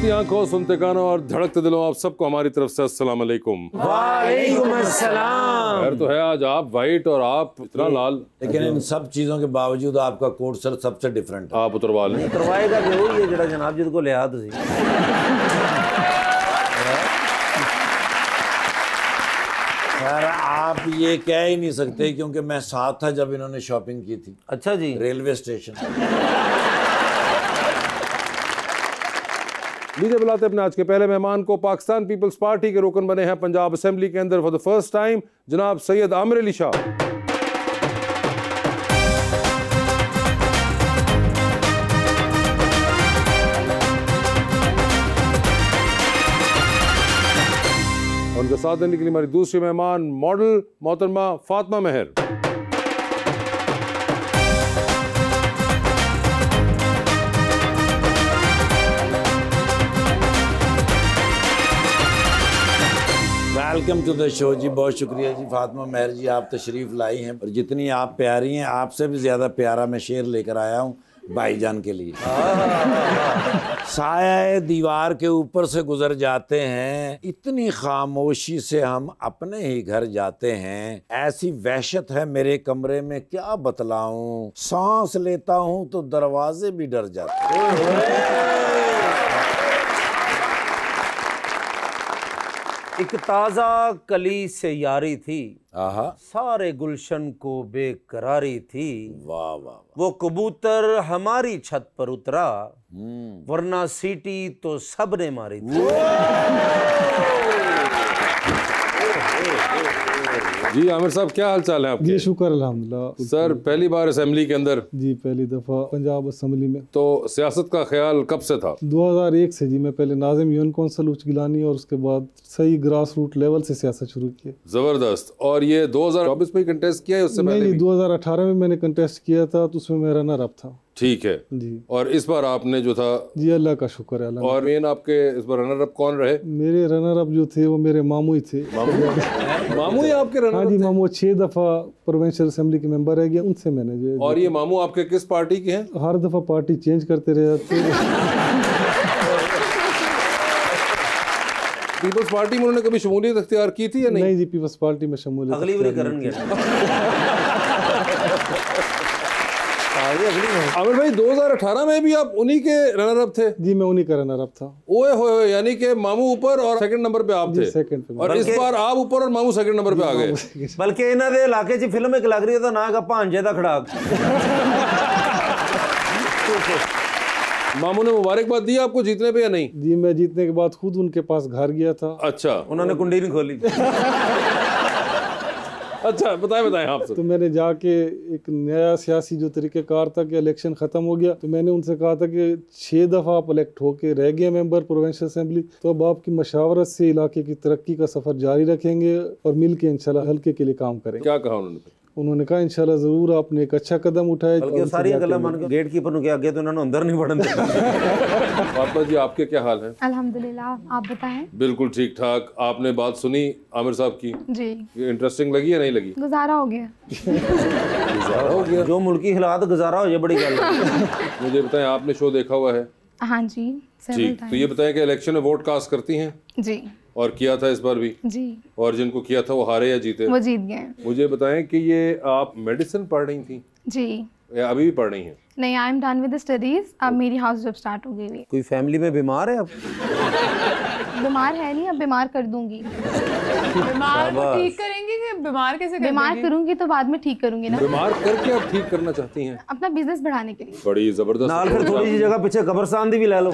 देखती आंखों, सुनते कानों और धड़कते दिलों, आप सबको हमारी तरफ से अस्सलाम वालेकुम। वालेकुम अस्सलाम। खैर तो है, आज आप वाइट और आप इतना लाल, लेकिन इन सब चीजों के बावजूद आपका कोट सर सबसे डिफरेंट है। आप उतरवा लें। उतरवाएगा कि वही है जरा जनाब जी को लिया तुसी। खैर आप ये कह ही नहीं सकते क्योंकि मैं साथ था जब इन्होंने शॉपिंग की थी। अच्छा जी। Railway station. लीजिए बुलाते अपने आज के पहले मेहमान को। पाकिस्तान पीपल्स पार्टी के रुकन बने हैं पंजाब असेंबली के अंदर फॉर द फर्स्ट टाइम, जनाब सैयद आमिर अली शाह। उनके साथ देने के लिए हमारी दूसरी मेहमान मॉडल मोहतरमा फातिमा मेहर। वेलकम टू द शो जी। बहुत शुक्रिया जी फातिमा मेहर जी, आप तशरीफ़ लाई हैं और जितनी आप प्यारी हैं आपसे भी ज़्यादा प्यारा मैं शेर लेकर आया हूँ भाईजान के लिए। साया दीवार के ऊपर से गुजर जाते हैं, इतनी खामोशी से हम अपने ही घर जाते हैं। ऐसी वहशत है मेरे कमरे में क्या बतलाऊं, सांस लेता हूं तो दरवाजे भी डर जाते हैं। एक ताज़ा कली से यारी थी, सारे गुलशन को बेकरारी थी। वाह वाह। वो कबूतर हमारी छत पर उतरा, वरना सीटी तो सबने मारी थी। जी आमिर साहब, क्या हाल चाल है आपके? जी शुक्र अल्हम्दुलिल्लाह। सर पहली बार असेंबली के अंदर? जी पहली दफ़ा पंजाब असेंबली में। तो सियासत का ख्याल कब से था? 2001 से जी। मैं पहले नाजिम यून कौंसल उच्च गिलानी और उसके बाद सही ग्रास रूट लेवल से सियासत शुरू की। जबरदस्त। और ये 2024 में कंटेस्ट किया है उससे पहले? नहीं, 2018 में मैंने कंटेस्ट किया था तो उसमें मैं रनर अप था। ठीक है जी। और इस बार आपने जो था? जी अल्लाह का शुक्र है। और मेन आपके इस बार रनर अप कौन रहे? मेरे रनर अप जो थे वो मेरे मामू ही थे। मामू ही आपके रनर? हाँ जी, मामू 6 दफ़ा प्रोविंशियल असेंबली के मेंबर रह गया, उनसे मैंने जो। और ये मामू आपके किस पार्टी के हैं? हर दफ़ा पार्टी चेंज करते रहे। पीपल्स पार्टी में उन्होंने कभी शमूलियत अख्तियार की थी या नहीं? नहीं जी, पीपल्स पार्टी में शमूलियत अगली बार करेंगे। आमिर भाई 2018 में भी आप उन्हीं के रनर अप थे? जी मैं उन्हीं का रनर अप था। ओए होए, यानी कि मामू ऊपर और सेकंड नंबर पे आप थे। सेकंड पे। और इस बार आप ऊपर और मामू सेकंड नंबर पे आ गए। बल्कि इन्हां दे इलाके च फिल्म एक लग रही है तो ना का भांजे दा खड़ाक। मामू ने मुबारकबाद दी आपको जीतने पे या नहीं? जी मैं जीतने के बाद खुद उनके पास घर गया था। अच्छा, उन्होंने कुंडी नहीं खोली। अच्छा बताएं आपसे। तो मैंने जाके एक नया सियासी जो तरीक़ेकार था कि इलेक्शन ख़त्म हो गया, तो मैंने उनसे कहा था कि 6 दफ़ा आप इलेक्ट होके रह गए मेंबर प्रोविंशियल असेंबली, तो अब आपकी मशावरत से इलाके की तरक्की का सफ़र जारी रखेंगे और मिल के इंशाल्लाह हल्के के लिए काम करेंगे। क्या कहा उन्होंने? उन्होंने कहा इंशाल्लाह ज़रूर आपने एक अच्छा कदम उठाया। सारी गल्लां मान के गेट कीपर के आगे तो उन्होंने अंदर नहीं बढ़न दिया। फातिमा जी आपके क्या हाल है? अल्हम्दुलिल्लाह, आप बताएं। बिल्कुल ठीक ठाक। आपने बात सुनी आमिर साहब की? जी। ये इंटरेस्टिंग लगी या नहीं लगी? गुजारा हो गया। गुजारा हो गया। जो मुल्की हालात गुजारा हो, ये बड़ी गल है। मुझे बताएं, आपने शो देखा हुआ है? हाँ जी, ठीक। तो ये बताएं कि इलेक्शन में वोट कास्ट करती हैं? जी। और किया था इस बार भी? जी। और जिनको किया था वो हारे या जीते? वो जीत गए। मुझे बताएं कि ये आप मेडिसिन पढ़ रही थी? जी। या अभी भी पढ़ रही हैं? नहीं, I am done with the studies. अब मेरी हाउस जॉब स्टार्ट हो गई है। कोई फैमिली में बीमार है? अब बीमार है नहीं, अब बीमार कर दूंगी। बीमार को ठीक करेंगे कि बीमार कैसे करेंगे? बीमार करूंगी तो बाद में ठीक करूंगी ना। बीमार करके आप ठीक करना चाहती हैं? अपना बिजनेस बढ़ाने के लिए। बड़ी जबरदस्त। नाल फिर थोड़ी सी जगह पीछे कब्रिस्तान दी भी ले लो।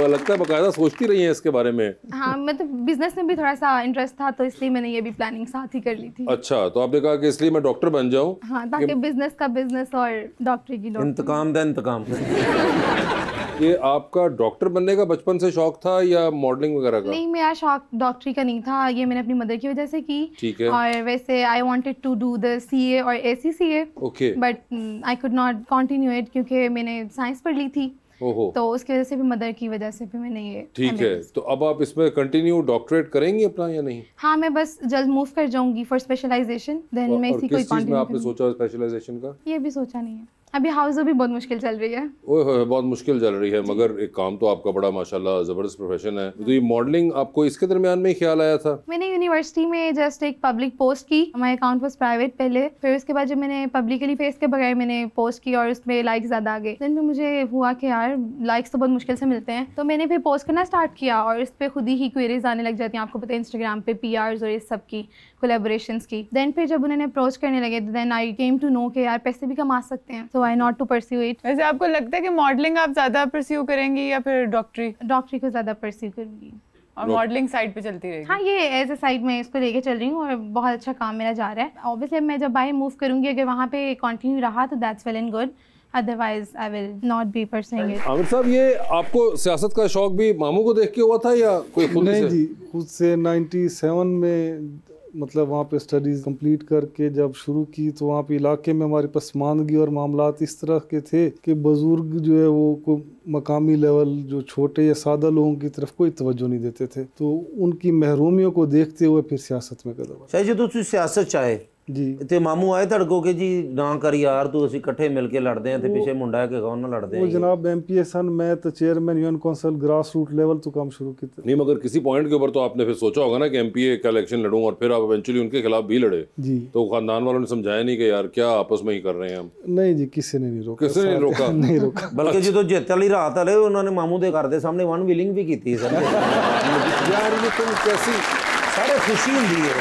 लगता है बकायदा सोचती रही है इसके बारे में। हाँ, मैं तो बिजनेस में भी थोड़ा सा इंटरेस्ट था तो इसलिए मैंने ये भी प्लानिंग साथ ही कर ली थी। अच्छा, तो आपने कहा कि इसलिए मैं डॉक्टर बन जाऊं? हाँ, ताकि बिजनेस का बिजनेस और डॉक्टरी की डॉक्टर। इंतकाम दा इंतकाम। ये आपका डॉक्टर बनने का बचपन से शौक था या मॉडलिंग वगैरह का? नहीं, मेरा शौक डॉक्टरी का नहीं था, ये मैंने अपनी मदर की वजह से की। ठीक है। और वैसे I wanted to do the CA और ACCA, okay, but I could not continue it क्योंकि मैंने साइंस पढ़ ली थी। ओहो। तो उसकी वजह से भी, मदर की वजह से भी मैंने ये। ठीक है, तो अब आप इसमें कंटिन्यू डॉक्टरेट करेंगी अपना या नहीं? हाँ, मैं बस जल्द मूव कर जाऊंगी फॉर स्पेशलाइजेशन, देन मैं इसी को किस चीज में कंटिन्यू आपने करूंगी। सोचा स्पेशलाइजेशन का? ये भी सोचा नहीं है। अभी हाउस भी बहुत मुश्किल चल रही है। ओए होए, बहुत मुश्किल चल रही है, मगर एक काम तो आपका बड़ा माशाल्लाह ज़बरदस्त प्रोफेशन है। तो ये मॉडलिंग आपको इसके दरमियान में ही ख्याल आया था? मैंने यूनिवर्सिटी में जस्ट एक पब्लिक पोस्ट की, माई अकाउंट वाज प्राइवेट पहले, फिर उसके बाद जब मैंने पब्लिकली फेस के बगैर मैंने पोस्ट की और उसमें लाइक्स ज़्यादा आ गए, देन फिर मुझे हुआ कि यार लाइक्स तो बहुत मुश्किल से मिलते हैं, तो मैंने फिर पोस्ट करना स्टार्ट किया और इस पर खुद ही क्वेरीज आने लग जाती हैं, आपको पता है इंस्टाग्राम पे PRs और इस सब की कोलैबोरेशंस की। देन फिर जब उन्होंने अप्रोच करने लगे then I came to know कि यार पैसे भी कमा सकते हैं, so I not to pursue it. वैसे आपको लगता है कि मॉडलिंग आप ज़्यादा परस्यू करेंगी या फिर डॉक्टरी? डॉक्टरी को ज़्यादा परस्यू करूँगी और मॉडलिंग साइड पे चलती रहेगी? हाँ, ये एज ए साइड में इसको लेके चल रही हूँ और बहुत अच्छा काम मेरा जा रहा है। ऑब्वियसली मैं जब बाहर मूव करूँगी, अगर वहाँ पे कंटिन्यू रहा तो that's well and good, otherwise I will not be pursuing it. Aamir साहब, ये आपको सियासत का शौक भी मामू को देख के हुआ था या कोई खुद नहीं से? जी, खुद से 97 में मतलब वहाँ पे स्टडीज़ कंप्लीट करके जब शुरू की तो वहाँ पे इलाके में हमारे पसमानदगी और मामलात इस तरह के थे कि बुजुर्ग जो है वो को मकामी लेवल जो छोटे या सादा लोगों की तरफ कोई तवज्जो नहीं देते थे, तो उनकी महरूमियों को देखते हुए फिर सियासत में कदम शायद जो तुम सियासत चाहे जी। ਤੇ ਮਾਮੂ ਆਏ ਧੜਕੋ ਕਿ ਜੀ ਨਾ ਕਰ ਯਾਰ ਤੂੰ ਅਸੀਂ ਇਕੱਠੇ ਮਿਲ ਕੇ ਲੜਦੇ ਆਂ ਤੇ ਪਿੱਛੇ ਮੁੰਡਾ ਹੈ ਕਿ ਕੌਣ ਨਾ ਲੜਦੇ वो ਆਂ जनाब MPA सन, मैं तो chairman UN council grass root level तो काम शुरू की थी नहीं, मगर किसी पॉइंट के ऊपर तो आपने फिर सोचा होगा ना कि MPA का इलेक्शन लड़ूं और फिर आप इवेंचुअली उनके खिलाफ भी लड़े, जी। तो खानदान वालों ने समझाया नहीं कि यार क्या आपस में ही कर रहे हैं हम? नहीं जी, किसी ने नहीं रोका। किसी ने नहीं रोका? नहीं रोका। ਬਲਕਿ ਜਦੋਂ ਜਿੱਤ ਵਾਲੀ ਰਾਤ ਆਲੇ ਉਹਨਾਂ ਨੇ ਮਾਮੂ ਦੇ ਘਰ ਦੇ ਸਾਹਮਣੇ ਵਨ ਵਿਲਿੰਗ ਵੀ ਕੀਤੀ ਸਰ यार ये तुम कैसी, ਸਾਰੇ ਖੁਸ਼ੀ ਹੁੰਦੀ ਹੈ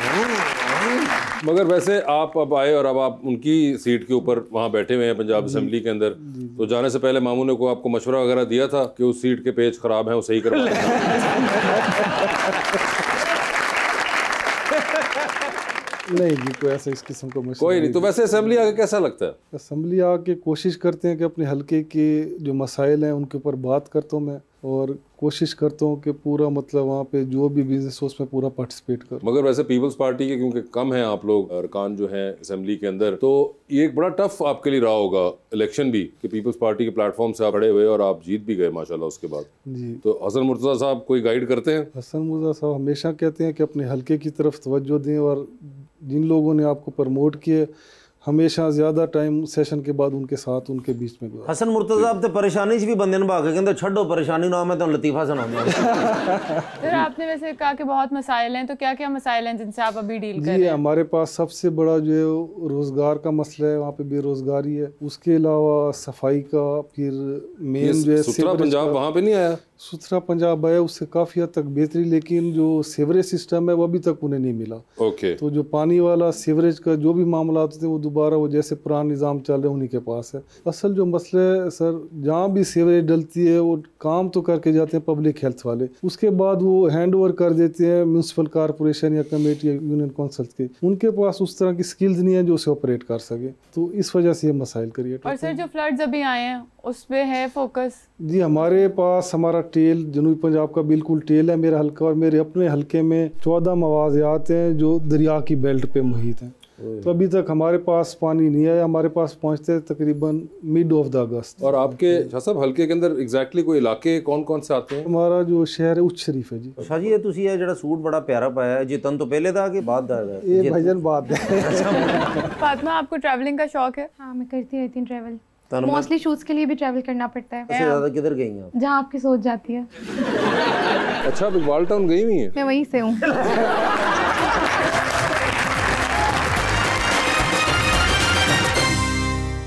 मगर वैसे आप अब आए और अब आप उनकी सीट के ऊपर वहाँ बैठे हुए हैं पंजाब असेंबली के अंदर, तो जाने से पहले मामू ने को आपको मशवरा वगैरह दिया था कि उस सीट के पेज खराब हैं वो सही करवा नहीं जी, कोई ऐसा इस किस्म का मसला कोई नहीं। तो वैसे असेंबली आके कैसा लगता है? असेंबली आके कोशिश करते हैं कि अपने हलके के जो मसाइल हैं उनके ऊपर बात करता हूँ मैं, और कोशिश करता हूँ कि पूरा मतलब वहाँ पे जो भी बिजनेस हो उसमें पूरा पार्टिसिपेट करूँ। मगर वैसे पीपल्स पार्टी के क्योंकि कम हैं आप लोग अरकान जो हैं असेंबली के अंदर, तो ये एक बड़ा टफ आपके लिए रहा होगा इलेक्शन भी कि पीपल्स पार्टी के प्लेटफॉर्म से आप खड़े हुए और आप जीत भी गए माशाल्लाह उसके बाद। जी। तो हसन मुर्तज़ा साहब कोई गाइड करते हैं? हसन मुर्तज़ा साहब हमेशा कहते हैं कि अपने हलके की तरफ तवज्जो दें, और जिन लोगों ने आपको प्रमोट किए हमेशा ज़्यादा टाइम सेशन के बाद उनके साथ उनके बीच में गुजारा। हसन मुर्तज़ा आप तो परेशानी च भी बंदे निभा के कहते छड्डो परेशानी ना, मैं तो लतीफ़ा सुनाऊंगा सर आपने वैसे कहा कि बहुत मसाइल हैं, तो क्या क्या मसाइल हैं जिनसे आप अभी डील कर जी, रहे हैं? हमारे पास सबसे बड़ा जो है रोज़गार का मसला है, वहाँ पे बेरोज़गारी है, उसके अलावा सफाई का, फिर मेन जो है सुथरा पंजाब वहाँ पे नहीं आया? सुथरा पंजाब आया, उससे काफ़ी हद तक बेहतरी, लेकिन जो सीवरेज सिस्टम है वो अभी तक उन्हें नहीं मिला। ओके। तो जो पानी वाला सीवरेज का जो भी मामला होते थे वो दोबारा वो जैसे पुराना निज़ाम चल रहे हैं उन्हीं के पास है। असल जो मसला है सर, जहाँ भी सीवरेज डलती है वो काम तो करके जाते हैं पब्लिक हेल्थ वाले, उसके बाद वो हैंड ओवर कर देते हैं म्यूनसिपल कॉरपोरेशन या कमेटी या यूनियन काउंसिल के, उनके पास उस तरह की स्किल्स नहीं है जो उसे ऑपरेट कर सके, तो इस वजह से ये मसाइल क्रिएट। और सर जो फ्लड्स अभी आए हैं उस पे है फोकस? जी, हमारे पास हमारा टेल जनूबी पंजाब का बिल्कुल टेल है मेरा हल्का, और मेरे अपने हल्के में 14 मवाज़ियात हैं जो दरिया की बेल्ट पे मुहित हैं। तो अभी तक हमारे पास पानी नहीं है, हमारे पास पहुंचते तकरीबन मिड ऑफ द अगस्त। और आपके शाह साहब हल्के के अंदर एग्जैक्टली कोई इलाके कौन कौन से आते हैं? हमारा जो शहर है उच्च शरीफ है जी। शाह जी, ये तुसी ये जड़ा सूट बड़ा प्यारा पाया है, जितन तो पहले था कि बाद दा है? ये भाईजान बात है। फातिमा आपको ट्रैवलिंग का शौक है? हाँ, मैं करती रहती हूँ ट्रैवल, तनु में मोस्टली शूट्स के लिए भी ट्रैवल करना पड़ता है। सबसे ज्यादा किधर गई हैं आप? जहाँ आपकी सोच जाती है। अच्छा, आप इकबाल टाउन गई हुई हैं? मैं वहीं से हूँ।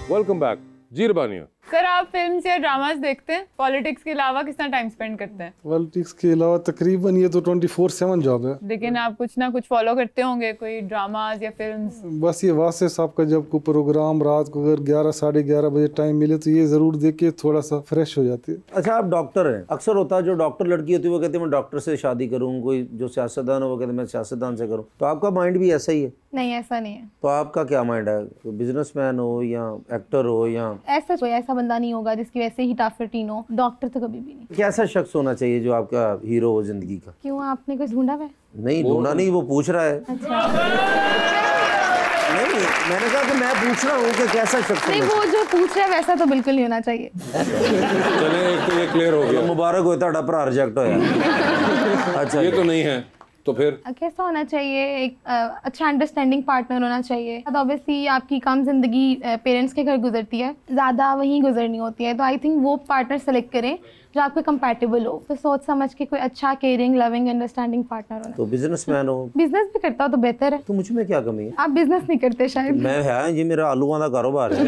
वेलकम बैक जी रबानिया। सर आप फिल्म्स या ड्रामास देखते हैं? पॉलिटिक्स के अलावा कितना टाइम स्पेंड करते हैं? पॉलिटिक्स के अलावा तकरीबन ये तो 24/7 जॉब है। लेकिन आप कुछ ना कुछ फॉलो करते होंगे, कोई ड्रामास या फिल्म्स? बस ये वासे साहब का जब कोई प्रोग्राम रात को अगर 11 साढ़े 11 बजे टाइम मिले तो ये ज़रूर देख के थोड़ा सा फ्रेश हो जाती है। अच्छा, आप डॉक्टर हैं, अक्सर होता है जो डॉक्टर लड़की होती है वो कहते हैं मैं डॉक्टर से शादी करूँ, कोई जो सियासतदान है वो कहते हैं मैं सियासतदान से करूँ, तो आपका माइंड भी ऐसा ही है? नहीं, ऐसा नहीं है। तो आपका क्या माइंड है? बिजनेसमैन हो या एक्टर हो या ऐसा कोई ऐसा बंदा नहीं होगा जिसकी वैसे ही टाफ रूटीन हो, डॉक्टर तो कभी भी नहीं। कैसा शख्स होना चाहिए जो आपका हीरो हो जिंदगी का? क्यों, आपने कुछ ढूंढा है? नहीं ढूंढा नहीं, वो पूछ रहा है। अच्छा। नहीं, मैंने कहा कि मैं पूछ रहा हूँ कि कैसा शख्स नहीं, होना वो जो पूछ रहा है वैसा तो बिल्कुल नहीं होना चाहिए। चले, एक तो ये क्लियर हो गया। चाहिए। मुबारक हो, ਤੁਹਾਡਾ ਭਰਾ रिजेक्ट होया। अच्छा, ये तो नहीं है। तो फिर कैसा होना चाहिए? एक अच्छा अंडरस्टैंडिंग पार्टनर होना चाहिए। ऑब्वियसली आपकी कम जिंदगी पेरेंट्स के घर गुजरती है, ज़्यादा वहीं गुजरनी होती है, तो आई थिंक वो पार्टनर सेलेक्ट करें जो आपके कंपैटिबल हो। तो सोच समझ के कोई अच्छा केयरिंग लविंग अंडरस्टैंडिंग पार्टनर होना। तो बिजनेसमैन हो? बिजनेस भी करता हो तो बेहतर है। तो मुझ में क्या कमी है? आप बिजनेस नहीं करते शायद। मैं है जी, मेरा आलूआं का कारोबार है।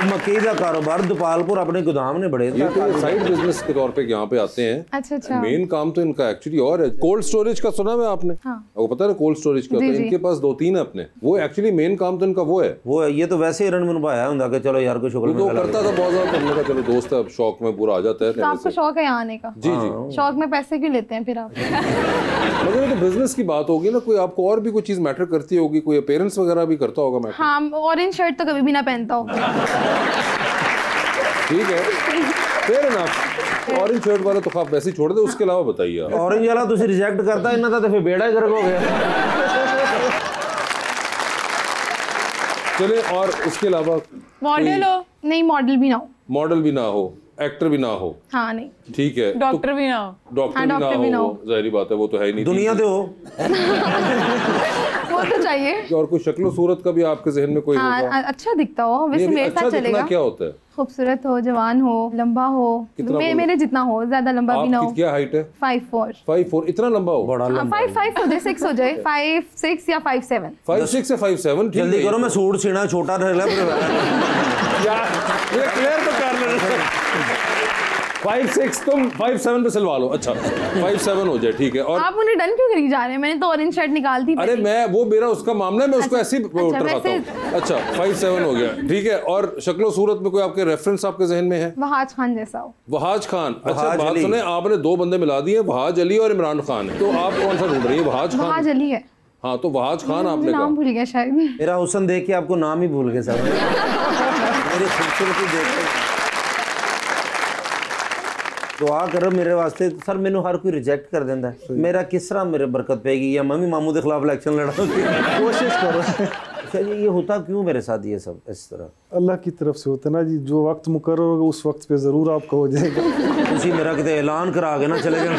मकई का कारोबार दोपालपुर अपने गोदाम ने बड़े। ये तो साइड बिजनेस के तौर पे यहाँ पे आते हैं। अच्छा अच्छा। मेन काम तो इनका एक्चुअली और है। कोल्ड स्टोरेज का सुना है आपने? हाँ। आपको पता है कोल्ड स्टोरेज क्या होता है? इनके पास 2-3 है अपने। वो एक्चुअली मेन काम तो इनका वो है। ये तो वैसे ही रन मनवाया होंगे कि चलो यार कोई शुक्र तो करता था बहुत ज्यादा, करने का चलो दोस्त है, शौक में पूरा आ जाता है। तो आपको शौक है यहाँ आने का? जी जी। शौक में पैसे क्यों लेते हैं फिर आप? मगर तो बिजनेस की बात होगी ना, कोई आपको और भी कोई चीज मैटर करती होगी, कोई पेरेंट्स वगैरह भी करता होगा मैटर। हाँ, ऑरेंज शर्ट तो कभी भी ना पहनता हो। ठीक है, फेयर इनफ। ऑरेंज शर्ट वाला तो आप वैसे ही छोड़ दे, उसके अलावा बताइए आप। ऑरेंज वाला तुझे रिजेक्ट करता है ना, तो फिर बेड़ा ही गर्क हो गया। चले, और उसके अलावा मॉडल हो? नहीं, मॉडल भी ना हो। मॉडल भी ना हो, एक्टर भी ना हो। हाँ नहीं। ठीक है। डॉक्टर भी ना हो? डॉक्टर भी ना हो, जाहिर बात है, वो तो है ही नहीं। दुनिया तो हो। वो तो चाहिए। और कोई शक्ल सूरत का भी आपके जहन में कोई होगा? अच्छा दिखता हो, वैसे मेरे साथ चलेगा। क्या होता है? खूबसूरत हो, जवान हो, लंबा हो, मेरे जितना हो, ज्यादा लंबा भी ना हो। क्या हाइट है? 5'4". इतना लंबा हो? बड़ा लंबा। 5'5" हो जाए, 6 हो जाए, 5'6" या 5'7". 5'6" या 5'7". जल्दी करो, मैं सूट सीना छोटा रहेगा। ये क्लियर तो कर ले। 5'6" तुम 5'7" पे सिलवा लो। अच्छा 5'7" हो जाए, ठीक है। और आप उन्हें डन क्यों करी जा रहे हैं? मैंने तो ऑरेंज शर्ट निकाल दी। अरे मैं, वो मेरा उसका मामला है, मैं उसको ऐसे ही उठरवाता हूँ। अच्छा 5'7" हो गया, ठीक है। और शक्लो सूरत में कोई आपके रेफरेंस आपके जहन में है? वहाज खान जैसा हो। वहाज खान? अच्छा बात सुने, आपने 2 बंदे मिला दिए, वहाज अली और इमरान खान है, तो आप कौन सा ढूंढ रही है? वहाज खान? वहाज अली है। हाँ, तो वहाज खान आपने नाम भूल गया शायद। मेरा हुस्न देख के आपको नाम ही भूल गए सब। मेरी खूबसूरती देख के दुआ करो मेरे वास्ते। सर मैनू हर कोई रिजेक्ट कर देता है, मेरा किस तरह मेरे बरकत पेगी? या मम्मी मामू के खिलाफ इलेक्शन लड़ा? कोशिश करो। अच्छा जी, ये होता क्यों मेरे साथ ये सब इस तरह? अल्लाह की तरफ से होता ना जी, जो वक्त मुकर्रर होगा उस वक्त पे जरूर आपका हो जाएगा। उसी मेरा कितने ऐलान करा के ना चले जाना।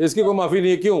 इसकी कोई माफी नहीं है, क्यों?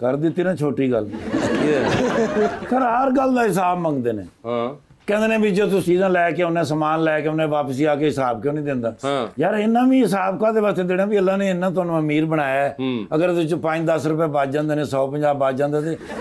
कर दी ना छोटी गल। कर हर गल का हिसाब मंगते ने। हाँ। कहते ने भी जो तू चीज़ां लैके उन्हें समान लैके उन्हें वापसी आके हिसाब क्यों नहीं देंदा? हाँ। यार इन्ना भी हिसाब काहदे वास्ते देना भी अल्लाह ने इन्ना तुहानू अमीर बनाया है, अगर तुझ 5-10 रुपए बच जाते ने, 150 बच जाते ते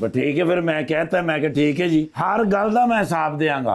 बस ठीक है, फिर मैं कहता मैं कि ठीक है जी, हर गल का मैं हिसाब देंगा।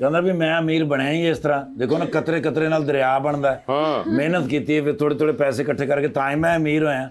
कहता भी मैं अमीर बनया ही इस तरह, देखो ना कतरे कतरे नाल दरिया बनता है। हाँ। मेहनत की है, फिर थोड़े थोड़े पैसे इकट्ठे करके तां ही मैं अमीर होया।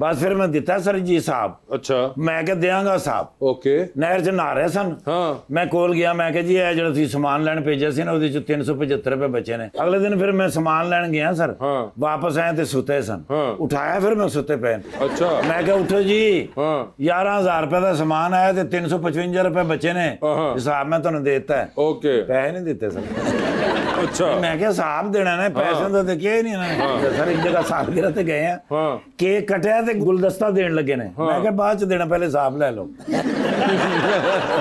बस फिर मैं दिता सर जी हिसाब। अच्छा। मैं क्या देंगा हिसाब? ओके। नहर च नहा रहे सन। हाँ। मैं कोल गया, मैं कहा जी ये जो तुसीं समान लैन भेजा सी ना, ਉਹਦੇ ਚ 375 रुपए बचे ने। अगले दिन फिर मैं समान लैन गया सर। हाँ। वापस आए तो सुते सन। हाँ। उठाया फिर मैं सुते पे। अच्छा। मैं क्या उठो जी, हाँ। 11,000 रुपए का समान आया तो 355 रुपए बचे ने, हाँ। हिसाब मैं तुहानू देता है। ओके। पैसे नहीं दिते सर। अच्छा। मैं क्या हिसाब देना ने, पैसे तो देखिए ही नहीं ना। सर एक जगह सालगिरह ते गए हैं, हाँ। केक कटिया ते गुलदस्ता देन लगे ने। मैं क्या बाद च देना, पहले हिसाब ले लो।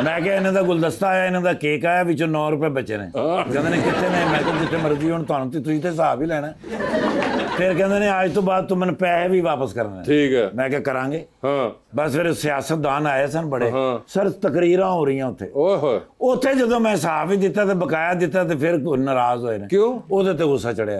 मैं क्या इन्हां दा गुलदस्ता आया, इन्हां दा केक आया, विचों 9 रुपए बचे ने। कहंदे ने कित्थे ने? मैं क्या जिथे मर्जी हुण तुहानू ते तुसीं ते हिसाब ही लेना। फिर कहंदे ने आज तो बाद तुम मैंने पैसे भी वापस करने। ठीक है। मैं क्या करांगे? हाँ। बस फिर सियासतदान आए सन बड़े। हाँ। सर तकरीरां हो रही उत्थे। ओए होए। उत्थे जदों मैं हिसाब ही दिता ते बकाया दिता ते फिर नाराज होए ने। क्यों? ओहदे ते गुस्सा चढ़िया।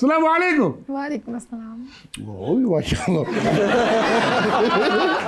अस्सलाम वालेकुम। वालेकुम अस्सलाम। ओह माशाल्लाह।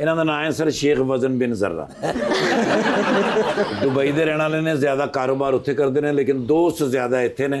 इन्हों का नाम है सर शेख वजन बिन जर्रा। दुबई दे रहने वाले ने ज्यादा कारोबार उत्थे करते हैं लेकिन दोस्त ज्यादा इत्थे ने।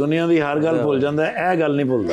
दुनिया की हर गल भूल जाता है, यह गल नहीं भूलता।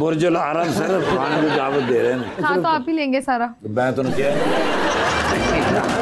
बुर्ज अल अरब सर खाने की दावत दे रहे हैं। हाँ तो आप ही लेंगे सारा। मैं तो क्या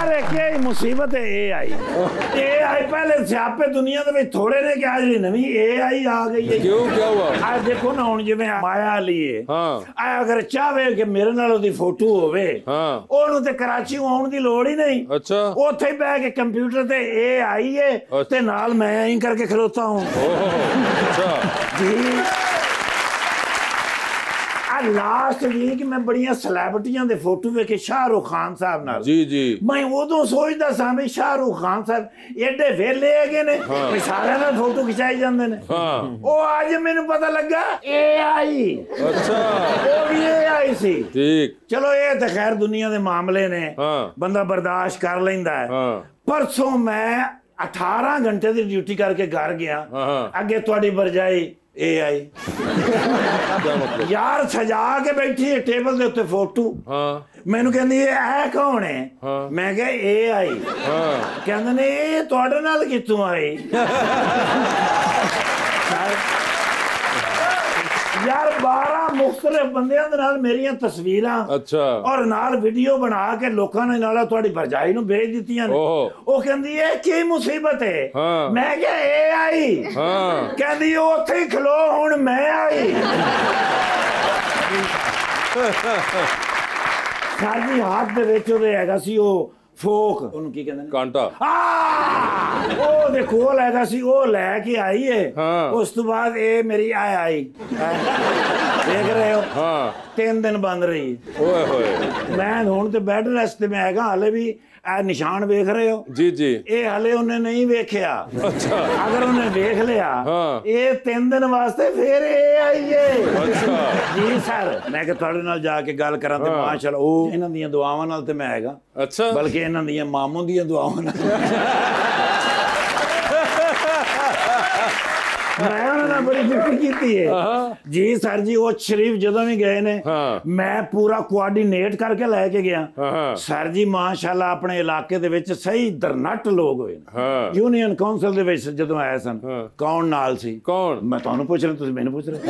अरे क्या ही मुसीबत है AI पहले सियापे दुनिया दे विच थोड़े ने कि आज नवी AI आ गई है। क्यों क्या हुआ? आज देखो ना हुन जिवें माया लिए हाँ अगर चाहे कि मेरे नाल ओदी फोटो होवे हाँ ओनू ते कराची आउण दी लोड़ ही नहीं। अच्छा ਉੱਥੇ ਬਹਿ ਕੇ ਕੰਪਿਊਟਰ ਤੇ AI ਹੈ ਤੇ ਨਾਲ ਮੈਂ ਐਂ ਕਰਕੇ ਖਲੋਤਾ ਹੂੰ। अच्छा ਜੀ ਆ ਲਾਸਟ ਵੀਕ ਮੈਂ ਬੜੀਆਂ ਸੈਲੈਬ੍ਰਿਟੀਆਂ ਦੇ ਫੋਟੋ ਵੇਖੇ ਸ਼ਾਹਰੁਖ ਖਾਨ ਸਾਹਿਬ ਨਾਲ। जी जी ਮੈਂ ਉਦੋਂ ਸੋਚਦਾ ਸਾਂ ਵੀ ਸ਼ਾਹਰੁਖ ਖਾਨ ਸਾਹਿਬ ਏਡੇ ਵੇਲੇ ਹੈਗੇ ਨੇ ਵੀ ਸਾਰਿਆਂ ਨਾਲ ਫੋਟੋ ਖਿਚਾਈ ਜਾਂਦੇ ਨੇ। हाँ ਉਹ ਅੱਜ ਮੈਨੂੰ ਪਤਾ ਲੱਗਾ AI अच्छा ਉਹ ਵੀ AI ਸੀ। ठीक ਚਲੋ ਇਹ ਤਾਂ ਖੈਰ ਦੁਨੀਆ ਦੇ ਮਾਮਲੇ ਨੇ, हाँ ਬੰਦਾ ਬਰਦਾਸ਼ਤ ਕਰ ਲੈਂਦਾ ਹੈ। हाँ परसों मैं 18 घंटे की ड्यूटी करके घर गया, हाँ। अगे थोड़ी बरजाई AI क्या मतलब? यार सजा के बैठी है टेबल के उत्ते फोटो। हाँ मैनू कहंदी है कौन है? हाँ। मैं कहा AI। हाँ कहंदे ने ये तुहाडे नाल कित्थों आई? यार 12 मुख्तलिफ बंदियां दे नाल मेरियां तस्वीरां अच्छा और नाल वीडियो बना के लोकां ने नाल तुहाडी भरजाई नूं भेज दित्तियां ने। ओहो। ओ कहंदी है की मुसीबत है? हाँ। मैं कहा AI। हाँ कहंदी उत्थे ही खलो हुण मैं आई। साडी हाथ दे विच ओदे हैगा सी ओ फोक ਉਹਨੂੰ ਕੀ ਕਹਿੰਦੇ ਨੇ कांटा ਉਹ ਦੇ ਕੋਲ ਹੈਗਾ ਸੀ ਉਹ ਲੈ ਕੇ ਆਈ ਹੈ। ਹਾਂ। ਉਸ ਤੋਂ ਬਾਅਦ ਇਹ ਮੇਰੀ ਆਈ ਦੇਖ ਰਹੇ ਹੋ हाँ 3 ਦਿਨ ਬੰਦ ਰਹੀ। ओए होए ਮੈਂ ਹੁਣ ਤੇ ਬੈੱਡ ਰੈਸਟ ਤੇ ਮੈਂ ਹੈਗਾ ਹਾਲੇ ਵੀ ਇਹ ਨਿਸ਼ਾਨ ਵੇਖ ਰਹੇ ਹੋ जी जी ਇਹ ਹਾਲੇ ਉਹਨੇ ਨਹੀਂ ਵੇਖਿਆ। अच्छा ਅਗਰ ਉਹਨੇ ਵੇਖ ਲਿਆ ਹਾਂ। ਇਹ 3 ਦਿਨ ਵਾਸਤੇ ਫਿਰ ਇਹ ਆਈਏ। अच्छा ਜੀ ਸਰ ਮੈਂ ਕਿ ਤੁਹਾਡੇ ਨਾਲ ਜਾ ਕੇ ਗੱਲ ਕਰਾਂ ਤੇ ਮਾਸ਼ਾਅੱਲਾ ਉਹ ਇਹਨਾਂ ਦੀਆਂ ਦੁਆਵਾਂ ਨਾਲ ਤੇ ਮੈਂ ਹੈਗਾ अच्छा ਬਲਕਿ ਇਹਨਾਂ ਦੀਆਂ ਮਾਮੂ ਦੀਆਂ ਦੁਆਵਾਂ ਨਾਲ ਮੈਂ ਉਹਨਾਂ ਨਾਲ ਬੜੀ ਡਿਊਟੀ ਕੀਤੀ ਹੈ। ਜੀ ਸਰ ਜੀ ਉਹ ਸ਼ਰੀਫ ਜਦੋਂ ਵੀ ਗਏ ਨੇ ਹਾਂ। ਮੈਂ ਪੂਰਾ ਕੋਆਰਡੀਨੇਟ ਕਰਕੇ ਲੈ ਕੇ ਗਿਆ। हाँ ਸਰ ਜੀ ਮਾਸ਼ਾਅੱਲਾ ਆਪਣੇ ਇਲਾਕੇ ਦੇ ਵਿੱਚ ਸਹੀ ਦਰਨਟ ਲੋਕ ਹੋਏ ਨੇ। हाँ ਯੂਨੀਅਨ ਕਾਉਂਸਲ ਦੇ ਵਿੱਚ ਜਦੋਂ ਆਏ ਸਨ ਹਾਂ। ਕੌਣ ਨਾਲ ਸੀ? कौन ਮੈਂ ਤੁਹਾਨੂੰ ਪੁੱਛ ਰਿਹਾ ਤੁਸੀਂ ਮੈਨੂੰ ਪੁੱਛ ਰਹੇ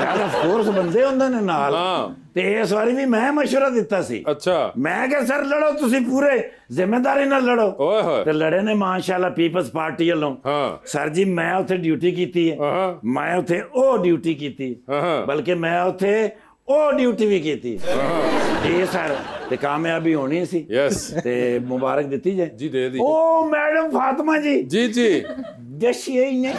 ਯਾਰ ਆਫ ਕੋਰਸ ਬੰਦੇ ਹੁੰਦੇ ਨੇ ਨਾਲ। हाँ ਤੇ ਇਸ ਵਾਰੀ ਵੀ ਮੈਂ ਮਸ਼ਵਰਾ ਦਿੱਤਾ ਸੀ। अच्छा ਮੈਂ ਕਿਹਾ ਸਰ ਲੜੋ ਤੁਸੀਂ ਪੂਰੇ ਜ਼ਿੰਮੇਵਾਰੀ ਨਾਲ ਲੜੋ। ओए होए ਤੇ ਲੜੇ ਨੇ ਮਾਸ਼ਾਅੱਲਾ ਪੀਪਲਸ ਪਾਰਟੀ ਵੱਲੋਂ। हाँ ਸਰ ਜੀ ਮੈਂ ਉੱਥੇ ਡਿਊਟੀ ਕੀਤੀ ਹੈ। हाँ ਮੈਂ ਉੱਥੇ ਉਹ ਡਿਊਟੀ ਕੀਤੀ हाँ ਬਲਕਿ ਮੈਂ ਉੱਥੇ ਉਹ ਡਿਊਟੀ ਵੀ ਕੀਤੀ। ਜੀ ਸਰ ਤੇ ਕਾਮਯਾਬੀ ਹੋਣੀ ਸੀ यस ਤੇ ਮੁਬਾਰਕ ਦਿੱਤੀ ਜੇ। जी दे दी ਉਹ ਮੈਡਮ ਫਾਤਮਾ ਜੀ जी जी ਦਸ਼ੀਏ ਹੀ ਨੇ।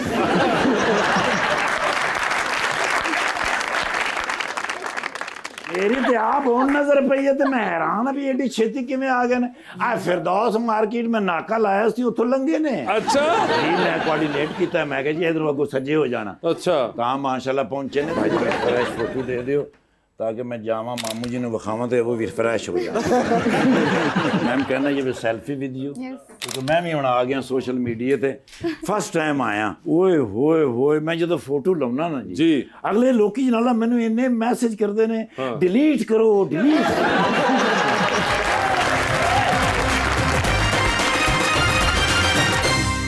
ਮੇਰੀ ਤੇ ਆਪ ਹੁਣ ਨਜ਼ਰ ਪਈ ਹੈ ਤੇ ਮੈਂ ਹੈਰਾਨ ਆ ਵੀ ਏਡੀ ਛੇਤੀ ਕਿਵੇਂ ਆ ਗਏ ਨੇ। ਆ ਫਿਰਦੌਸ ਮਾਰਕੀਟ ਮੈਂ ਨਾਕਾ ਲਾਇਆ ਸੀ ਉੱਥੋਂ ਲੰਘੇ ਨੇ। अच्छा ਜੀ ਮੈਂ ਕੋਆਰਡੀਨੇਟ ਕੀਤਾ ਮੈਂ ਕਿਹਾ ਜੀ ਇਧਰੋਂ ਅੱਗੋਂ ਸੱਜੇ ਹੋ ਜਾਣਾ। अच्छा ਤਾਂ ਮਾਸ਼ਾਅੱਲਾ ਪਹੁੰਚੇ ਨੇ ਭਾਈ ਜੀ ਫਰੈਸ਼ ਫੋਟੋ ਦੇ ਦਿਓ ਤਾਂ ਕਿ ਮੈਂ ਜਾਵਾਂ ਮਾਮੂ ਜੀ ਨੂੰ ਵਿਖਾਵਾਂ ਤੇ ਉਹ ਵੀ ਫਰੈਸ਼ ਹੋ ਜਾਣ। ਮੈਮ ਕਹਿੰਦਾ ਜੀ ਵੀ ਸੈਲਫੀ ਵਿਦ ਯੂ ਕਿਉਂਕਿ ਮੈਂ ਵੀ ਹੁਣ ਆ ਗਿਆ ਸੋਸ਼ਲ ਮੀਡੀਆ ਤੇ ਫਸਟ ਟਾਈਮ ਆਇਆ। ਓਏ ਹੋਏ ਹੋਏ ਮੈਂ ਜਦੋਂ ਫੋਟੋ ਲਾਉਣਾ ਨਾ ਜੀ जी ਅਗਲੇ ਲੋਕੀ ਜਨਾਲਾ ਮੈਨੂੰ ਇੰਨੇ ਮੈਸੇਜ ਕਰਦੇ ਨੇ ਡਿਲੀਟ ਕਰੋ ਡਿਲੀਟ।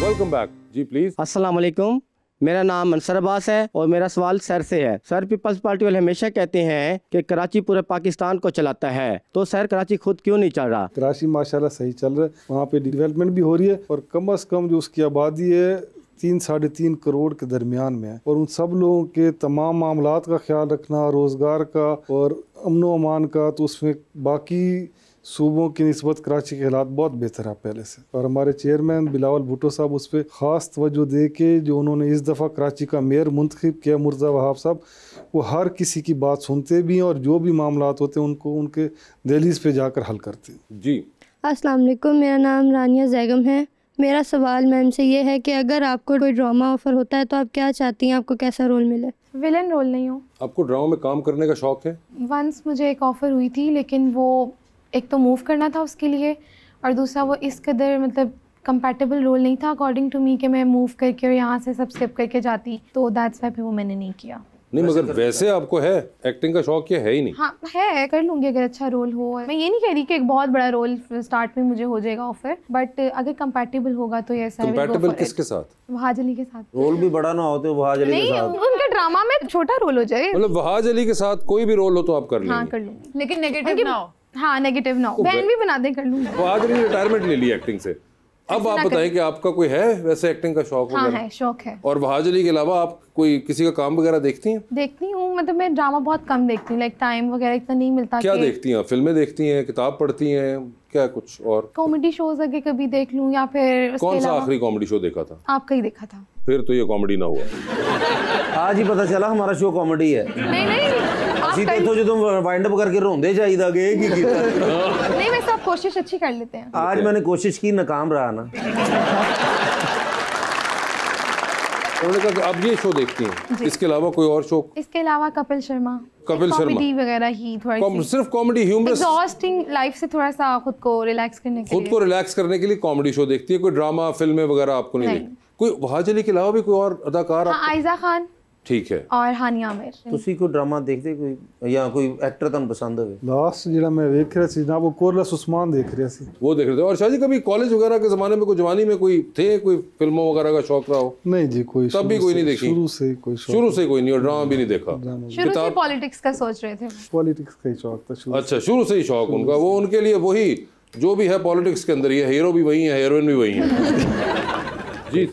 वेलकम बैक जी प्लीज अस्सलाम वालेकुम। मेरा नाम मंसर अब्बास है और मेरा सवाल सर से है। सर पीपल्स पार्टी वाले हमेशा कहते हैं कि कराची पूरे पाकिस्तान को चलाता है, तो सर कराची खुद क्यों नहीं चल रहा? कराची माशाल्लाह सही चल रहा है, वहाँ पे डेवलपमेंट भी हो रही है और कम अज़ कम जो उसकी आबादी है 3-3.5 करोड़ के दरमियान में है और उन सब लोगों के तमाम मामलात का ख्याल रखना, रोज़गार का और अमन व अमान का, तो उसमें बाकी सूबों की निस्बत कराची के हालात बहुत बेहतर है पहले से, और हमारे चेयरमैन बिलावल भुट्टो साहब उस पर ख़ास तवज्जो दे के जो उन्होंने इस दफ़ा कराची का मेयर मुंतखब किया मुर्तज़ा वहाब साहब, वो हर किसी की बात सुनते भी हैं और जो भी मामलात होते हैं उनको उनके दहलीज पे जाकर हल करते हैं। जी अस्सलाम वालेकुम, मेरा नाम रानिया जैगम है। मेरा सवाल मैम से ये है कि अगर आपको कोई ड्रामा ऑफ़र होता है तो आप क्या चाहती हैं, आपको कैसा रोल मिले? विलन रोल नहीं हो। आपको ड्रामा में काम करने का शौक है? वंस मुझे एक ऑफ़र हुई थी, लेकिन वो एक तो मूव करना था उसके लिए, और दूसरा वो इस कदर मतलब कंपैटिबल रोल नहीं था अकॉर्डिंग टू मी कि मैं मूव करके और यहाँ से सब स्किप करके जाती, तो दैट्स वाई फिर वो मैंने नहीं किया। नहीं, मगर वैसे आपको है एक्टिंग का शौक या है ही नहीं? हाँ है, कर लूँगी अगर अच्छा रोल हो। मैं ये नहीं कह रही कि एक बहुत बड़ा रोल स्टार्ट में मुझे हो जाएगा ऑफर, बट अगर कंपैटिबल होगा तो ये कंपैटिबल किसके साथ? वहाज अली के साथ। रोल भी बड़ा ना हो तो वहाज अली के साथ, उनके ड्रामा में छोटा रोल हो जाए। मतलब वहाज अली के साथ कोई भी रोल हो तो आप कर लेंगे? हाँ कर लूँगी, लेकिन नेगेटिव ना हो। हाँ नेगेटिव ना हो, बहन भी बना दे, कर लूँगी। वहाज अली ने रिटायरमेंट ले ली एक्टिंग से। अब आप बताएं कि आपका कोई है वैसे एक्टिंग का शौक? हाँ है, शौक है। और वहाज अली के अलावा आप कोई किसी का काम वगैरह देखती हैं? देखती हूँ, मतलब मैं ड्रामा बहुत कम देखती हूँ, लाइक टाइम वगैरह इतना नहीं मिलता। क्या देखती हैं? फिल्में देखती हैं, किताब पढ़ती हैं, क्या कुछ और? कॉमेडी शोज अगर कभी देख लूँ, या फिर कौन सा आखिरी कॉमेडी शो देखा था? आपका ही देखा था। फिर तो ये कॉमेडी ना हुआ। आज ही पता चला हमारा शो कॉमेडी है। नहीं सीधे तो जो तुम वाइंड अप करके रोंदे जाइदा गए की नहीं, वैसे आप कोशिश अच्छी कर लेते हैं। आज मैंने कोशिश की, नाकाम रहा ना। उन्होंने कहा कि अब ये शो देखती हैं, इसके अलावा कोई और शो? इसके अलावा कपिल शर्मा कॉमेडी वगैरह ही थोड़ी सिर्फ कॉमेडी ह्यूमरस एग्जॉस्टिंग लाइफ से थोड़ा सा खुद को रिलैक्स करने के लिए। खुद को रिलैक्स करने के लिए कॉमेडी शो देखती है? कोई ड्रामा फिल्में वगैरह आपको नहीं देखती? कोई वहाज अली के अलावा भी कोई और अदाकार? आयजा खान ठीक है, और हानिया आमिर। ਤੁਸੀਂ ਕੋਈ ड्रामा देखते कोई या कोई एक्टर ਤੁਹਾਨੂੰ पसंद ਹੋਵੇ? लास्ट ਜਿਹੜਾ मैं देख रहा ਸੀ ना, वो कोरलस उस्मान देख रहा सी। वो देख रहे थे। और शादी कभी कॉलेज वगैरह के जमाने में कोई जवानी में कोई थे, कोई फिल्मों वगैरह का शौक रहा हो? नहीं जी, कोई तब भी कोई नहीं देखी? शुरू से कोई शौक? शुरू से कोई नहीं, और ड्रामा भी नहीं देखा? शुरू से पॉलिटिक्स का सोच रहे थे। पॉलिटिक्स का ही शौक था शुरू। अच्छा, शुरू से ही शौक उनका। वो उनके लिए वही जो भी है पॉलिटिक्स के अंदर, ये हीरो भी वही है, हीरोइन भी वही है। जी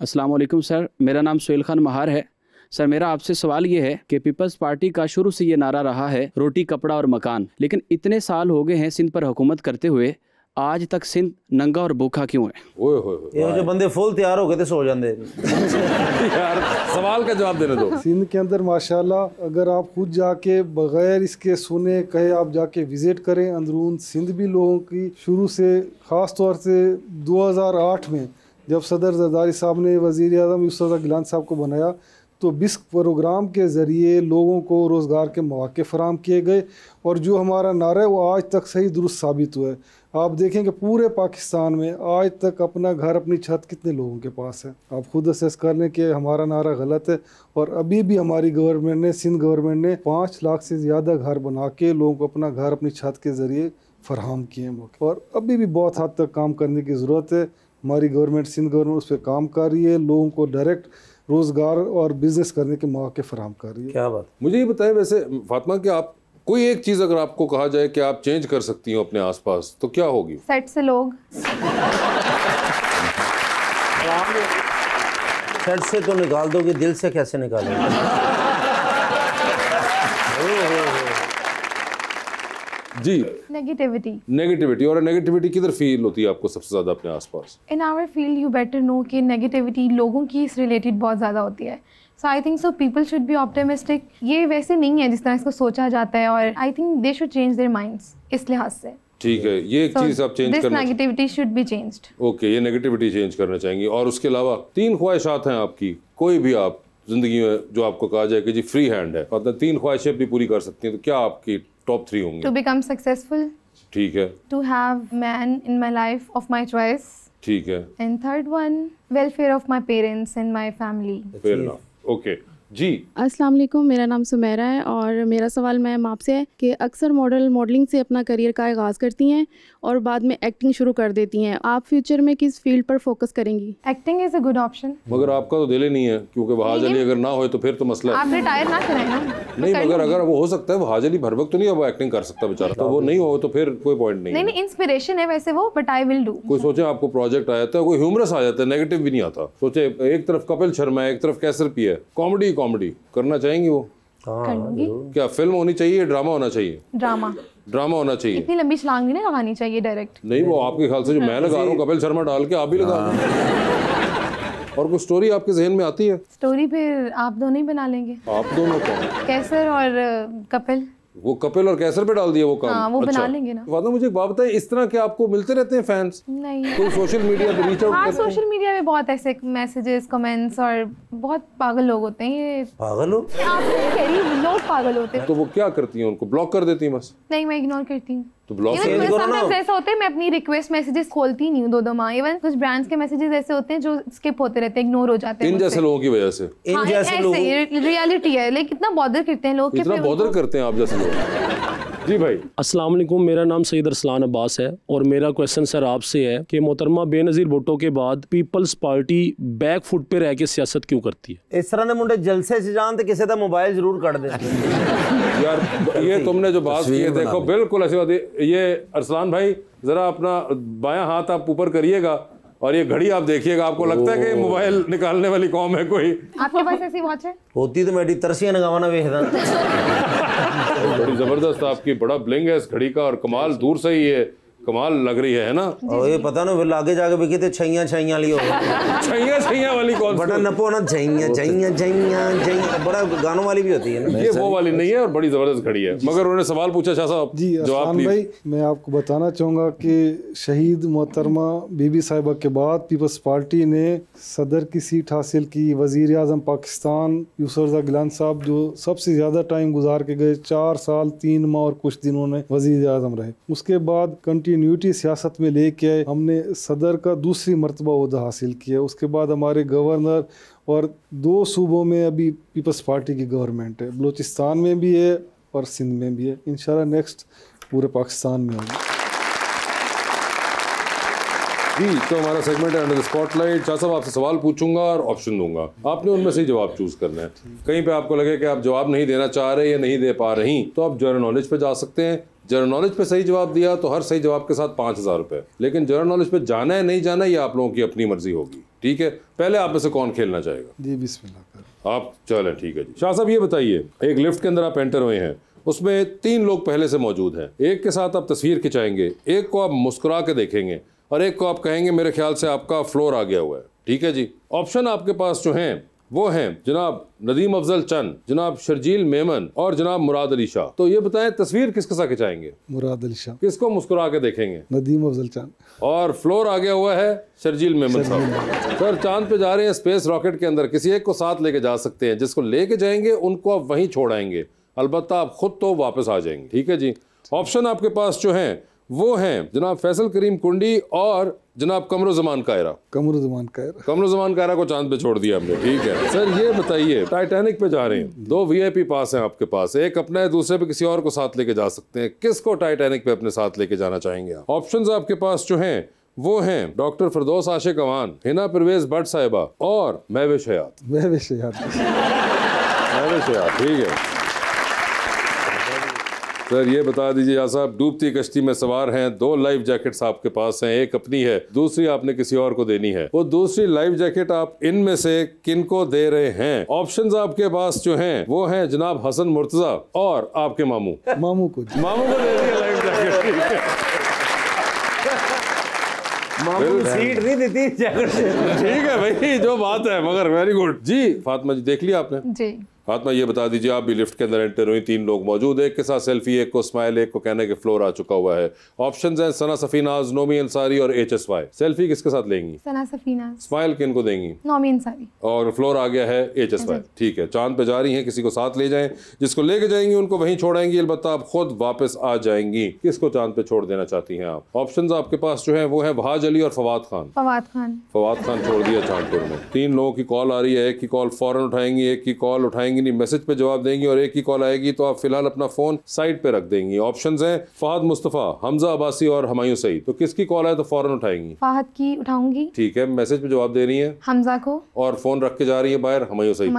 अस्सलाम वालेकुम सर, मेरा नाम सुहेल खान महार है। सर मेरा आपसे सवाल ये है कि पीपल्स पार्टी का शुरू से ये नारा रहा है रोटी कपड़ा और मकान, लेकिन इतने साल हो गए हैं सिंध पर हुकूमत करते हुए, आज तक सिंध नंगा और भूखा क्यों है? ओए होए ये जो बंदे फुल तैयार हो गए थे सो जाते यार, सवाल का जवाब देने दो। सिंध के अंदर माशाल्लाह अगर आप खुद जाके बगैर इसके सुने कहे आप जाके विजिट करें अंदरून सिंध भी लोगों की शुरू से, ख़ास तौर से 2008 में जब सदर जरदारी साहब ने वज़ीर आज़म यूसुफ गिलान साहब को बनाया, तो बिस्क प्रोग्राम के ज़रिए लोगों को रोज़गार के मौके फराम किए गए, और जो हमारा नारा है वो आज तक सही दुरुस्त साबित हुआ है। आप देखें कि पूरे पाकिस्तान में आज तक अपना घर अपनी छत कितने लोगों के पास है। आप खुद असेस कर लें कि हमारा नारा गलत है, और अभी भी हमारी गवर्नमेंट ने, सिंध गवर्नमेंट ने 5 लाख से ज़्यादा घर बना के लोगों को अपना घर अपनी छत के ज़रिए फराहम किए हैं, और अभी भी बहुत हद तक काम करने की ज़रूरत है। हमारी गवर्नमेंट, सिंध गवर्नमेंट उस पर काम कर रही है, लोगों को डायरेक्ट रोज़गार और बिजनेस करने के मौके फराहम कर रही है। क्या बात। मुझे ये बताएं वैसे फातिमा कि आप कोई एक चीज़ अगर आपको कहा जाए कि आप चेंज कर सकती हो अपने आसपास, तो क्या होगी? सेट से लोग। सेट से तो निकाल दोगे, दिल से कैसे निकालोगे? जी, नेगेटिविटी। और नेगेटिविटी किधर फील होती है आपको सबसे ज़्यादा अपने आसपास? In our field you better know कि नेगेटिविटी लोगों की रिलेटेड बहुत ज़्यादा होती है। So I think so people should be optimistic. ये वैसे नहीं है जिस तरह इसको सोचा जाता है, और I think they should change their minds इस लिहाज से। ठीक है, ये एक चीज़ आप चेंज करना, negativity should be changed. Okay, ये नेगेटिविटी चेंज करना चाहेंगी। और उसके अलावा 3 ख्वाहिशात हैं आपकी, कोई भी आप जिंदगी में जो आपको कहा जाए कि जी फ्री हैंड है, मतलब 3 ख्वाहिशें भी पूरी कर सकती हैं, तो क्या आपकी टॉप 3 होंगी? To become successful. ठीक है। To have man in my life of my choice. ठीक है। And third one, welfare of my parents and my family. Fair enough. Okay जी। अस्सलाम वालेकुम, मेरा नाम सुमेरा है, और मेरा सवाल मैम आपसे है कि अक्सर मॉडलिंग से अपना करियर का आगाज़ करती हैं और बाद में एक्टिंग शुरू कर देती हैं। आप फ्यूचर में किस फील्ड पर फोकस करेंगी? Acting is a good option. मगर आपका तो दिल ही नहीं है, क्योंकि वहाज अली अगर ना हो तो फिर तो मसला है। आप रिटायर ना करें ना। नहीं, मगर अगर वो हो सकता है, वहाज अली भर वक्त तो नहीं, अब एक्टिंग कर सकता बेचारा, तो वो नहीं हो तो फिर कोई पॉइंट नहीं। नहीं, इंस्पिरेशन है वैसे वो, बट आई विल डू। कोई सोचे आपको प्रोजेक्ट आ जाता है, कोई ह्यूमरस आ जाता है, नेगेटिव भी नहीं आता। सोचे एक तरफ कपिल शर्मा है, एक तरफ कैसर पी है, कॉमेडी करना चाहेंगी वो? कर लूंगी। क्या फिल्म होनी चाहिए, ड्रामा होना चाहिए? ड्रामा। ड्रामा होना चाहिए, इतनी लंबी छलांग नहीं ना लगानी चाहिए डायरेक्ट। नहीं वो आपके ख्याल से जो मैं लगा रहा हूँ कपिल शर्मा डाल के आप भी लगा दो। और कोई स्टोरी आपके जहन में आती है? स्टोरी फिर आप दोनों ही बना लेंगे। आप दोनों कौन? कैसर और कपिल। वो कपिल और कैसर पे डाल दिया वो काम? हाँ, वो बना लेंगे ना। फातिमा मुझे एक बात बताएं, इस तरह के आपको मिलते रहते हैं फैंस? नहीं। कोई सोशल मीडिया पे रीच आउट हाँ, करते हैं? सोशल मीडिया में बहुत ऐसे मैसेजेस, कमेंट्स और बहुत पागल लोग होते हैं। ये पागल हो? आप नहीं कह रही, लोग पागल होते हैं। तो वो क्या करती हैं? उनको ब्लॉक कर देती हैं बस? नहीं, मैं इग्नोर करती हूँ। तो ब्लॉक समटाइम्स ऐसा होता है मैं अपनी रिक्वेस्ट मैसेजेस खोलती नहीं हूँ दो माह। इवन कुछ ब्रांड्स के मैसेजेस ऐसे होते हैं जो स्किप होते रहते हैं, इग्नोर हो जाते हैं इन जैसे लोगों की वजह से। इन जैसे लोग रियलिटी है, लेकिन कितना बॉदर करते हैं लोग। इतना बॉदर करते हैं आप जैसे लोग। जी भाई। अस्सलाम वालेकुम, मेरा नाम सैयद अरसलान अब्बास है और मेरा क्वेश्चन सर आपसे है कि मोहतरमा बेनज़ीर भुट्टो के बाद पीपल्स पार्टी बैक फुट पे रह के सियासत क्यों करती है? इस तरह के मुंडे जलसे से जान तो किसी का मोबाइल जरूर काट दे। यार ये तुमने जो बात की है देखो बिल्कुल ऐसी बात है। ये अरसलान भाई जरा अपना बायां हाथ आप ऊपर करिएगा और ये घड़ी आप देखिएगा, आपको लगता है कि मोबाइल निकालने वाली कौम है कोई? आपके पास ऐसी वॉच है? होती तो मैं तरसियां लगावाना वेखदा। बड़ी जबरदस्त आपकी, बड़ा ब्लिंग है इस घड़ी का और कमाल दूर से ही है, कमाल लग रही है ना। और ये पता ना फिर आगे जाके भी कितने छैया छैया वाली हो छैया वाली कौन? बड़ा नपो ना छैया छैया छैया छैया, बड़ा गानों वाली भी होती है ना। ये वो वाली नहीं है और बड़ी जबरदस्त घड़ी है। मगर उन्होंने सवाल पूछा शाह साहब। जी अरसलान भाई, मैं आपको बताना चाहूँगा कि शहीद मोहतरमा बीबी साहिबा के बाद पीपल्स पार्टी ने सदर की सीट हासिल की। वज़ीर आज़म पाकिस्तान यूसुफ रज़ा गिलानी साहब जो सबसे ज़्यादा टाइम गुजार के गए, 4 साल 3 माह और कुछ दिन उन्होंने वज़ीर आज़म रहे। उसके बाद कंटिन्यूटी सियासत में लेके आए, हमने सदर का दूसरी मरतबा ओहदा हासिल किया। उसके बाद हमारे गवर्नर और 2 सूबों में अभी पीपल्स पार्टी की गवर्नमेंट है, बलूचिस्तान में भी है और सिंध में भी है। इंशाल्लाह नेक्स्ट पूरे पाकिस्तान में होगी। जी तो हमारा सेगमेंट है अंडर द स्पॉटलाइट। शाह साहब आपसे सवाल पूछूंगा और ऑप्शन दूंगा, आपने उनमें से ही जवाब चूज करना है। कहीं पे आपको लगे कि आप जवाब नहीं देना चाह रहे या नहीं दे पा रही तो आप जनरल नॉलेज पे जा सकते हैं। जनरल नॉलेज पे सही जवाब दिया तो हर सही जवाब के साथ 5000 रुपये। लेकिन जनरल नॉलेज पे जाना है नहीं जाना ये आप लोगों की अपनी मर्जी होगी। ठीक है, पहले आप में से कौन खेलना चाहेगा? जी बिस्मिल्लाह। आप चलें, ठीक है जी। शाह साहब ये बताइए, एक लिफ्ट के अंदर आप एंटर हुए हैं, उसमें 3 लोग पहले से मौजूद हैं। एक के साथ आप तस्वीर खिंचाएंगे, एक को आप मुस्कुरा के देखेंगे और एक को आप कहेंगे मेरे ख्याल से आपका फ्लोर आ गया हुआ है। ठीक है जी। ऑप्शन आपके पास जो हैं वो हैं जनाब नदीम अफजल चंद, जनाब शर्जील मेमन और जनाब मुराद अली शाह। तो ये बताएं तस्वीर किसके साथ खिंचाएंगे? मुराद अली शाह। किसको मुस्कुरा के देखेंगे? नदीम अफजल चंद। और फ्लोर आ गया हुआ है शर्जील मेमन साहब। सर चांद पे जा रहे हैं स्पेस रॉकेट के अंदर, किसी एक को साथ लेके जा सकते हैं, जिसको लेके जाएंगे उनको आप वहीं छोड़ाएंगे, अलबत्ता आप खुद तो वापस आ जाएंगे। ठीक है जी। ऑप्शन आपके पास जो हैं वो हैं जनाब फैसल करीम कुंडी और जनाब कमरुज़्ज़मान कायरा। कमरुज़्ज़मान कायरा को चांद पे छोड़ दिया हमने। ठीक है सर, ये बताइए टाइटैनिक पे जा रहे हैं, 2 VIP पास हैं आपके पास, एक अपना है, दूसरे पे किसी और को साथ लेके जा सकते हैं। किसको टाइटैनिक पे अपने साथ लेके जाना चाहेंगे आप? ऑप्शंस आपके पास जो हैं वो हैं डॉक्टर फिरदौस आशिक अवान, हिना परवेज भट्ट साहिबा और महविश हयात। ठीक है सर, ये बता दीजिए आप साहब, डूबती कश्ती में सवार हैं, 2 लाइफ जैकेट्स आपके पास हैं, एक अपनी है, दूसरी आपने किसी और को देनी है। वो दूसरी लाइफ जैकेट आप इनमें से किनको दे रहे हैं? ऑप्शंस आपके पास जो हैं वो हैं जनाब हसन मुर्तजा और आपके मामू को दे दिया लाइफ जैकेट। मामू सीट नहीं देती जैकेट। ठीक है भाई, जो बात है, मगर वेरी गुड जी। फातिमा जी देख लिया आपने? जी। फातिमा ये बता दीजिए, आप भी लिफ्ट के अंदर एंटर हुई, 3 लोग मौजूद, एक के साथ सेल्फी, एक को स्माइल, एक को कहने के फ्लोर आ चुका हुआ है। ऑप्शंस हैं सना सफीनाज, नोमी अंसारी और HSY। सेल्फी किसके साथ लेंगी? सना सफीनाज। स्माइल किन को देंगी? नोमी अंसारी। और फ्लोर आ गया है HSY। ठीक है, चांद पे जा रही हैं, किसी को साथ ले जाएं, जिसको लेके जाएंगी उनको वहीं छोड़ाएंगी, अलबत्ता आप खुद वापस आ जाएंगी। किसको चांद पे छोड़ देना चाहती हैं आप? ऑप्शंस आपके पास जो है वो है वहाज अली और फवाद खान। फवाद खान छोड़ दिया चांद पे उन्होंने। 3 लोगों की कॉल आ रही है, एक की कॉल फौरन उठाएंगी, एक की कॉल उठाएंगी नहीं, मैसेज पे जवाब देंगी, और एक ही कॉल आएगी तो आप फिलहाल अपना फोन साइड पे रख देंगी। ऑप्शंस हैं फहद मुस्तफा, हमजा अब्बासी और हुमायूं सईद। तो किसकी कॉल आए तो फौरन उठाएंगी? फहद की उठाऊंगी। ठीक है, मैसेज पे जवाब दे रही है हमजा को, और फोन रख के जा रही है बाहर हुमायूं सईद।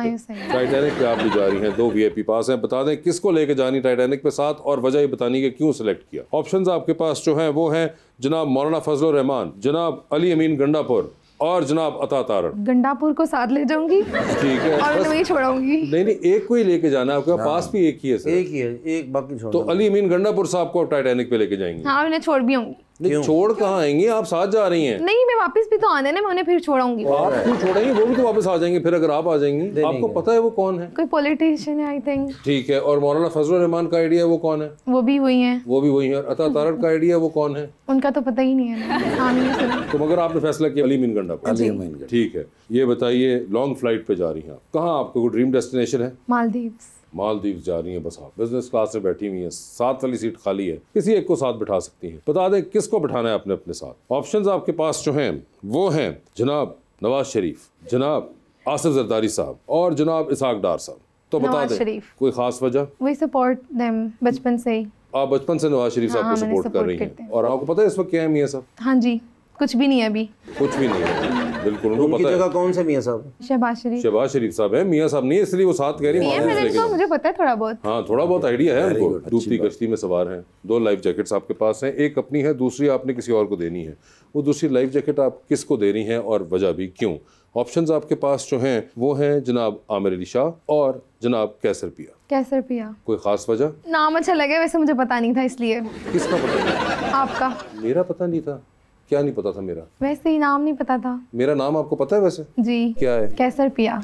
टाइटैनिक पे आप भी जा रही हैं, 2 VIP पास हैं। बता दें किसको लेके जानी टाइटैनिक पे साथ, और वजह ये बतानी कि क्यों सिलेक्ट किया। ऑप्शंस आपके पास जो हैं वो हैं जनाब मौलाना फजलुर रहमान, जनाब अली अमीन गंडापुर और जनाब अता तारड़। गंडापुर को साथ ले जाऊंगी ठीक है, और उन्हें वहीं छोड़ाऊंगी। नहीं एक को ही लेके जाना है, आपके पास भी एक ही है सर। एक ही है, एक बाकी छोड़। तो अली अमीन गंडापुर साहब को टाइटैनिक पे लेके जाएंगे? हाँ, उन्हें छोड़ भी आऊंगी। नहीं, छोड़ कहाँ आएंगी, आप साथ जा रही हैं। नहीं, मैं वापस भी तो आने ना, मैं उन्हें फिर छोड़ाऊंगी। आप क्यों छोड़ेंगे, वो भी तो वापस आ जाएंगे फिर अगर आप आ जाएंगी। आपको पता है वो कौन है? कोई पॉलिटिशियन है आई थिंक। ठीक है, और मौलाना फजलुर रहमान का आइडिया है वो कौन है? वो भी वही है। वो भी वही है। अता तारड़ का आइडिया है वो कौन है? उनका तो पता ही नहीं है। हाँ, नहीं सुना। तो मगर आपने फैसला किया अली अमीन गंडापुर। अली अमीन गंडापुर। ठीक है, ये बताइए लॉन्ग फ्लाइट पे जा रही हैं आप, कहाँ आपका कोई ड्रीम डेस्टिनेशन है? मालदीव्स। मालदीव जा रही हैं बस आप, बिजनेस क्लास में बैठी हुई हैं, 7 वाली सीट खाली है, किसी एक को साथ बिठा सकती हैं। बता दें किसको बिठाना है आपने अपने साथ। ऑप्शंस आपके पास जो हैं वो हैं जनाब नवाज शरीफ, जनाब आसिफ जरदारी साहब और जनाब इसहाक डार साहब। तो बता दें कोई खास वजह? वी सपोर्ट देम बचपन से ही। आप बचपन से नवाज शरीफ साहब को सपोर्ट कर रही हैं, और आपको पता है इस वक्त क्या है मियाँ साहब? हाँ जी, कुछ भी नहीं है अभी। कुछ भी नहीं है, बिल्कुल उनको उनकी पता जगह है। कौन से मियाँ साहब? शहबाज शरीफ। शहबाज शरीफ साहब है, मियाँ साहब नहीं है, इसलिए वो साथ कह रही है। मुझे पता है थोड़ा बहुत। हाँ, थोड़ा बहुत आइडिया है उनको। डूबती कश्ती में सवार हैं, 2 लाइफ जैकेट्स आपके पास हैं, एक अपनी है, दूसरी आपने किसी और को देनी है। वो दूसरी लाइफ जैकेट आप किसको दे रही हैं और वजह भी क्यों? ऑप्शंस आपके पास जो हैं वो हैं जनाब आमिर अली शाह और जनाब कैसर पिया। कैसर पिया। कोई खास वजह? नाम अच्छा लगे, वैसे मुझे पता नहीं था इसलिए। किसका पता नहीं? आपका। मेरा पता नहीं था? क्या नहीं पता था मेरा? वैसे ही नाम नहीं पता था। मेरा नाम आपको पता है वैसे? जी। क्या है? कैसर पिया।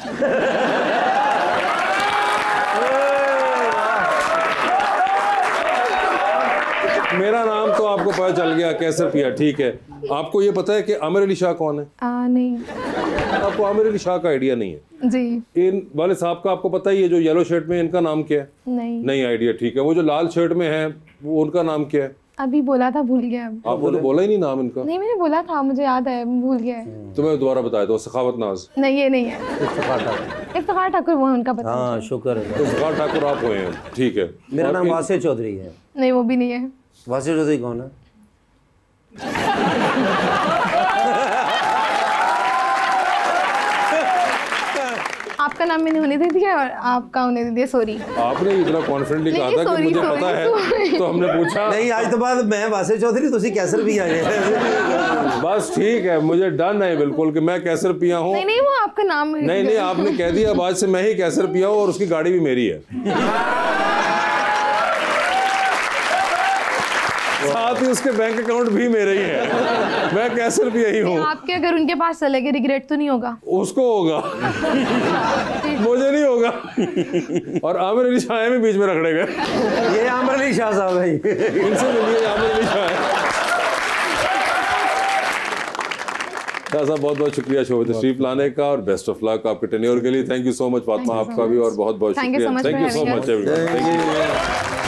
मेरा नाम तो आपको पता चल गया, कैसर पिया। ठीक है, आपको ये पता है कि आमिर अली शाह कौन है? नहीं। आपको आमिर अली शाह का आइडिया नहीं है? जी। इन वाले साहब का आपको पता ही है, जो येलो शर्ट में, इनका नाम क्या है? नहीं आइडिया। ठीक है, वो जो लाल शर्ट में है वो उनका नाम क्या है? अभी बोला था, भूल गया। आपको तो बोला ही नहीं नाम इनका। नहीं, मैंने बोला था, मुझे याद है, भूल गया। तो मैं दोबारा बताया तो सखावत नाज। नहीं, ये नहीं है। इफ्तिखार ठाकुर वो है, उनका पता। हाँ, शुक्र है। तो इफ्तिखार ठाकुर आप हुए हैं। ठीक है, मेरा नाम वासिर चौधरी है। नहीं, वो भी नहीं है। वासिर चौधरी कौन है? आपका नाम मैंने उन्हें दे दिया और आपका उन्हें दे दिया। सॉरी। आपने इतना कॉन्फिडेंटली कहा था कि मुझे पता है, तो हमने पूछा। नहीं, आज तो बाद मैं वासिर चौधरी, तुसी कैसर भी आए। बस ठीक है, मुझे डन है बिल्कुल कि मैं कैसर पिया हूँ। नहीं, वो आपका नाम है। नहीं, आपने कह दिया, आज से मैं ही कैसर पिया हूँ और उसकी गाड़ी भी मेरी है। साथ ही उसके बैंक अकाउंट भी मेरे ही है। मैं कैसर पिया ही हूँ। आपके अगर उनके पास चले गए, रिग्रेट तो नहीं होगा? उसको होगा, मुझे नहीं होगा। और आमिर अली शाह भी बीच में रखड़े गए। ये आमिर अली शाह साहब है, इनसे मिलिए, आमिर अली शाह है। साहब बहुत बहुत शुक्रिया शो में तशरीफ लाने का और बेस्ट ऑफ लक आपके टेन्योर के लिए। Thank you so much Fatima, आपका भी और बहुत बहुत शुक्रिया। Thank you so much.